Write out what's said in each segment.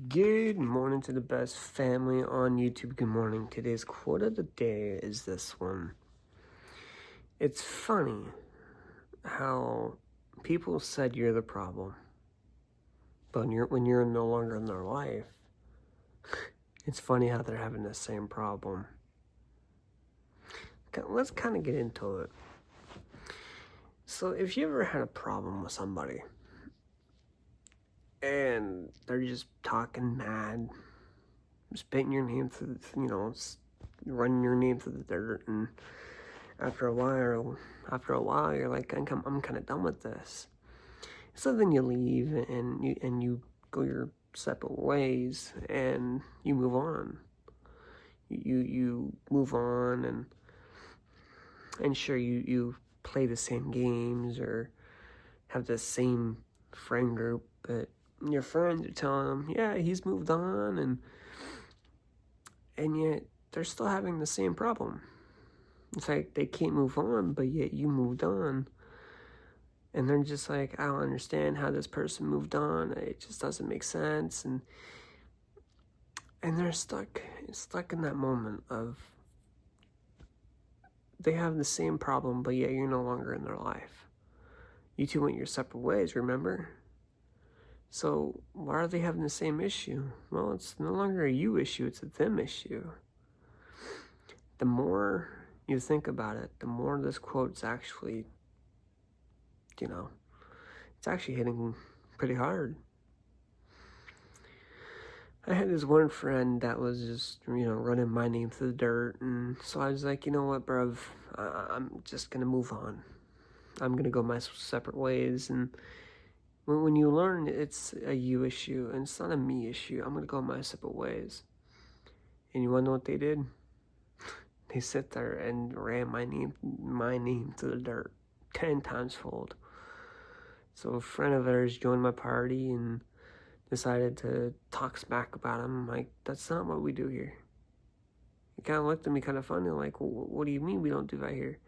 Good morning to the best family on YouTube. Good morning. Today's quote of the day is this one. It's funny how people said you're the problem, but when you're no longer in their life, it's funny how they're having the same problem. Let's kind of get into it. So if you ever had a problem with somebody and they're just talking mad, spitting your name through, running your name through the dirt, and after a while, you're like, I'm kind of done with this. So then you leave and you go your separate ways and you move on. You move on and sure you play the same games or have the same friend group, but your friends are telling them, yeah, he's moved on, and yet they're still having the same problem. It's like they can't move on, but yet you moved on. And they're just like, I don't understand how this person moved on. It just doesn't make sense. And they're stuck in that moment of they have the same problem, but yet you're no longer in their life. You two went your separate ways, remember? So why are they having the same issue? Well, it's no longer a you issue, it's a them issue. The more you think about it, the more this quote's actually, it's actually hitting pretty hard. I had this one friend that was just, running my name through the dirt, and so I was like, you know what, bruv, I'm just gonna move on. I'm gonna go my separate ways, and when you learn it's a you issue, and it's not a me issue, I'm gonna go my separate ways. And you wanna know what they did? They sit there and ran my name through the dirt 10 times fold. So a friend of theirs joined my party and decided to talk smack about him. I'm like, that's not what we do here. He kind of looked at me kind of funny, like, well, what do you mean we don't do that here?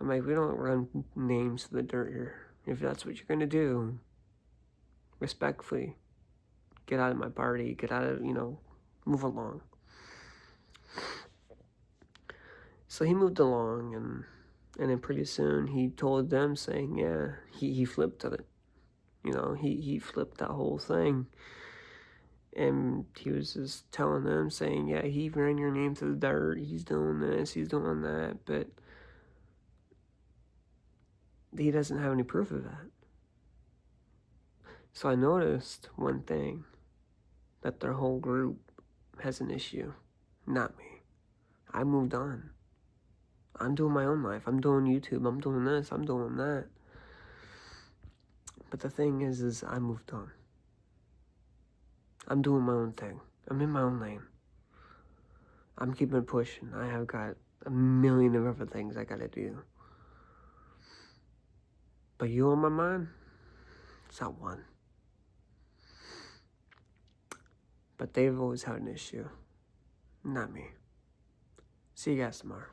I'm like, we don't run names to the dirt here. If that's what you're going to do, respectfully, get out of my party, move along. So he moved along, and then pretty soon he told them, saying, yeah, he flipped it. He flipped that whole thing. And he was just telling them, saying, yeah, he ran your name through the dirt, he's doing this, he's doing that, but he doesn't have any proof of that. So I noticed one thing, that their whole group has an issue, not me. I moved on. I'm doing my own life. I'm doing YouTube, I'm doing this, I'm doing that. But the thing is I moved on. I'm doing my own thing. I'm in my own lane. I'm keeping pushing. I have got a million of other things I gotta do. But you on my mind? It's not one. But they've always had an issue. Not me. See you guys tomorrow.